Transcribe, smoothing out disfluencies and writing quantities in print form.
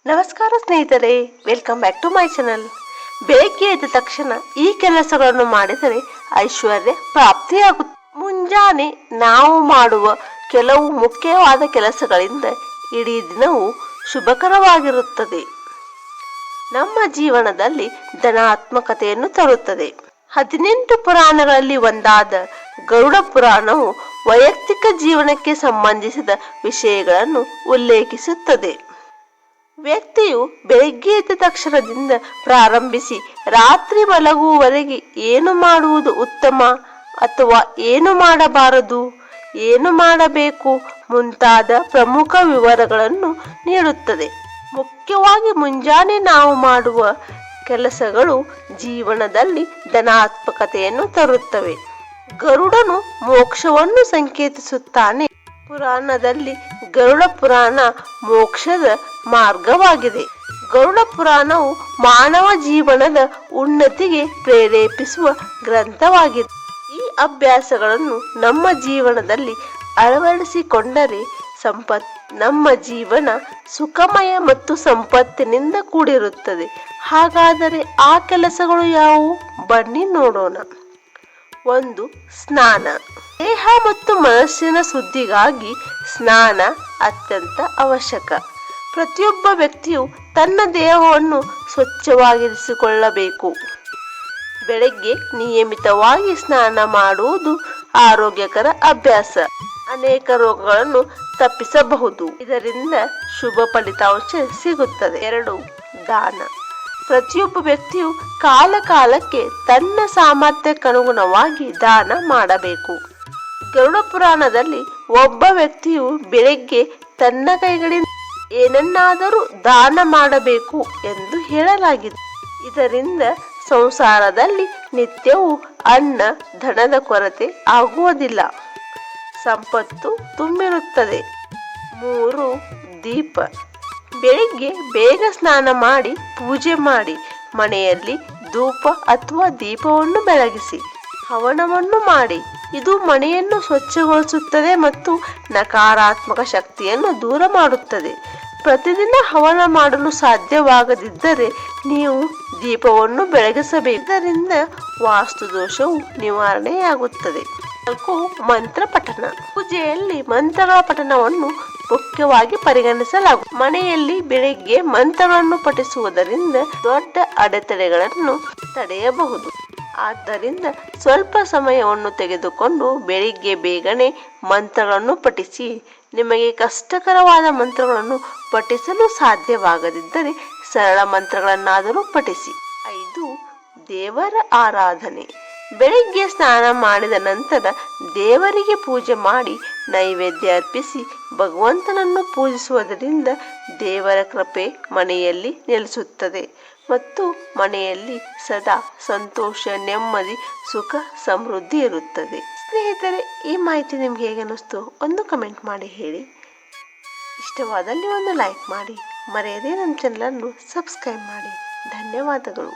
ನಮಸ್ಕಾರ ಸ್ನೇಹಿತರೆ, welcome back to my channel. ಬೆಳಗ್ಗೆ ಎದ್ದ ತಕ್ಷಣ ಈ ಕೆಲಸಗಳನ್ನು ಮಾಡಿದರೆ ಐಶ್ವರ್ಯ ಪ್ರಾಪ್ತಿಯಾಗುತ್ತೆ. ಮುಂಜಾನೆ ನಾವು ಮಾಡುವ ಕೆಲವು ಮುಖ್ಯವಾದ ಕೆಲಸಗಳಿಂದ ಇಡೀ ದಿನವು ಶುಭಕರವಾಗಿರುತ್ತದೆ. ನಮ್ಮ ಜೀವನದಲ್ಲಿ ಧನಾತ್ಮಕತೆಯನ್ನು ತರುತ್ತದೆ. 18 ಪುರಾಣಗಳಲ್ಲಿ ಒಂದಾದ ಗರುಡ ಪುರಾಣವು ವೈಯಕ್ತಿಕ ಜೀವನಕ್ಕೆ ಸಂಬಂಧಿಸಿದ ವಿಷಯಗಳನ್ನು ಉಲ್ಲೇಖಿಸುತ್ತದೆ. ವ್ಯಕ್ತಿಯು ಬೆಳಗ್ಗೆ ಎದ್ದ ತಕ್ಷಣದಿಂದ ಪ್ರಾರಂಭಿಸಿ ರಾತ್ರಿ ಮಲಗುವವರೆಗೆ ಏನು ಮಾಡುವುದು ಉತ್ತಮ ಅಥವಾ ಏನು ಮಾಡಬಾರದು, ಏನು ಮಾಡಬೇಕು ಮುಂತಾದ ಪ್ರಮುಖ ವಿವರಗಳನ್ನು ನೀಡುತ್ತದೆ. ಮುಖ್ಯವಾಗಿ ಮುಂಜಾನೆ ನಾವು ಮಾಡುವ ಕೆಲಸಗಳು ಜೀವನದಲ್ಲಿ ಧನಾತ್ಮಕತೆಯನ್ನು ತರುತ್ತವೆ. ಗರುಡನು ಮೋಕ್ಷವನ್ನು ಸಂಕೇತಿಸುತ್ತಾನೆ. ಪುರಾಣದಲ್ಲಿ ಗರುಡ ಪುರಾಣ ಮೋಕ್ಷದ ಮಾರ್ಗವಾಗಿದೆ. ಗರುಡ ಪುರಾಣವು ಮಾನವ ಜೀವನದ ಉನ್ನತಿಗೆ ಪ್ರೇರೇಪಿಸುವ ಗ್ರಂಥವಾಗಿದೆ. ಈ ಅಭ್ಯಾಸಗಳನ್ನು ನಮ್ಮ ಜೀವನದಲ್ಲಿ ಅಳವಡಿಸಿಕೊಂಡರೆ ನಮ್ಮ ಜೀವನ ಸುಖಮಯ ಮತ್ತು ಸಂಪತ್ತಿನಿಂದ ಕೂಡಿರುತ್ತದೆ. ಹಾಗಾದರೆ ಆ ಕೆಲಸಗಳು ಯಾವುವು? ಬನ್ನಿ ನೋಡೋಣ. 1. ಸ್ನಾನ. ದೇಹ ಮತ್ತು ಮನಸ್ಸಿನ ಶುದ್ಧಿಗಾಗಿ ಸ್ನಾನ ಅತ್ಯಂತ ಅವಶ್ಯಕ. ಪ್ರತಿಯೊಬ್ಬ ವ್ಯಕ್ತಿಯು ತನ್ನ ದೇಹವನ್ನು ಸ್ವಚ್ಛವಾಗಿರಿಸಿಕೊಳ್ಳಬೇಕು. ಬೆಳಗ್ಗೆ ನಿಯಮಿತವಾಗಿ ಸ್ನಾನ ಮಾಡುವುದು ಆರೋಗ್ಯಕರ ಅಭ್ಯಾಸ. ಅನೇಕ ರೋಗಗಳನ್ನು ತಪ್ಪಿಸಬಹುದು. ಇದರಿಂದ ಶುಭ ಫಲಿತಾಂಶ ಸಿಗುತ್ತದೆ. 2. ದಾನ. ಪ್ರತಿಯೊಬ್ಬ ವ್ಯಕ್ತಿಯು ಕಾಲಕ್ಕೆ ತನ್ನ ಸಾಮರ್ಥ್ಯಕ್ಕನುಗುಣವಾಗಿ ದಾನ ಮಾಡಬೇಕು. ಗರುಡ ಪುರಾಣದಲ್ಲಿ ಒಬ್ಬ ವ್ಯಕ್ತಿಯು ಬೆಳಗ್ಗೆ ತನ್ನ ಕೈಗಳಿಂದ ಏನನ್ನಾದರೂ ದಾನ ಮಾಡಬೇಕು ಎಂದು ಹೇಳಲಾಗಿದೆ. ಇದರಿಂದ ಸಂಸಾರದಲ್ಲಿ ನಿತ್ಯವೂ ಅನ್ನ ಧನದ ಕೊರತೆ ಆಗುವುದಿಲ್ಲ, ಸಂಪತ್ತು ತುಂಬಿರುತ್ತದೆ. 3. ದೀಪ. ಬೆಳಿಗ್ಗೆ ಬೇಗ ಸ್ನಾನ ಮಾಡಿ ಪೂಜೆ ಮಾಡಿ ಮನೆಯಲ್ಲಿ ಧೂಪ ಅಥವಾ ದೀಪವನ್ನು ಬೆಳಗಿಸಿ ಹವನವನ್ನು ಮಾಡಿ. ಇದು ಮನೆಯನ್ನು ಸ್ವಚ್ಛಗೊಳಿಸುತ್ತದೆ ಮತ್ತು ನಕಾರಾತ್ಮಕ ಶಕ್ತಿಯನ್ನು ದೂರ ಮಾಡುತ್ತದೆ. ಪ್ರತಿದಿನ ಹವನ ಮಾಡಲು ಸಾಧ್ಯವಾಗದಿದ್ದರೆ ನೀವು ದೀಪವನ್ನು ಬೆಳಗಿಸಬೇಕು. ಇದರಿಂದ ವಾಸ್ತು ದೋಷವು ನಿವಾರಣೆಯಾಗುತ್ತದೆ. 4. ಮಂತ್ರ ಪಠಣ. ಪೂಜೆಯಲ್ಲಿ ಮಂತ್ರಗಳ ಪಠಣವನ್ನು ಮುಖ್ಯವಾಗಿ ಪರಿಗಣಿಸಲಾಗುತ್ತದೆ. ಮನೆಯಲ್ಲಿ ಬೆಳಿಗ್ಗೆ ಮಂತ್ರಗಳನ್ನು ಪಠಿಸುವುದರಿಂದ ದೊಡ್ಡ ಅಡೆತಡೆಗಳನ್ನು ತಡೆಯಬಹುದು. ಆದ್ದರಿಂದ ಸ್ವಲ್ಪ ಸಮಯವನ್ನು ತೆಗೆದುಕೊಂಡು ಬೆಳಿಗ್ಗೆ ಬೇಗನೆ ಮಂತ್ರಗಳನ್ನು ಪಠಿಸಿ. ನಿಮಗೆ ಕಷ್ಟಕರವಾದ ಮಂತ್ರಗಳನ್ನು ಪಠಿಸಲು ಸಾಧ್ಯವಾಗದಿದ್ದರೆ ಸರಳ ಮಂತ್ರಗಳನ್ನಾದರೂ ಪಠಿಸಿ. 5. ದೇವರ ಆರಾಧನೆ. ಬೆಳಿಗ್ಗೆ ಸ್ನಾನ ಮಾಡಿದ ನಂತರ ದೇವರಿಗೆ ಪೂಜೆ ಮಾಡಿ ನೈವೇದ್ಯ ಅರ್ಪಿಸಿ ಭಗವಂತನನ್ನು ಪೂಜಿಸುವುದರಿಂದ ದೇವರ ಕೃಪೆ ಮನೆಯಲ್ಲಿ ನೆಲೆಸುತ್ತದೆ ಮತ್ತು ಮನೆಯಲ್ಲಿ ಸದಾ ಸಂತೋಷ, ನೆಮ್ಮದಿ, ಸುಖ, ಸಮೃದ್ಧಿ ಇರುತ್ತದೆ. ಸ್ನೇಹಿತರೆ, ಈ ಮಾಹಿತಿ ನಿಮ್ಗೆ ಹೇಗೆ ಅನ್ನಿಸ್ತು ಒಂದು ಕಮೆಂಟ್ ಮಾಡಿ ಹೇಳಿ. ಇಷ್ಟವಾದಲ್ಲಿ ಒಂದು ಲೈಕ್ ಮಾಡಿ, ಮರೆಯದೇ ನಮ್ಮ ಚಾನಲನ್ನು ಸಬ್ಸ್ಕ್ರೈಬ್ ಮಾಡಿ. ಧನ್ಯವಾದಗಳು.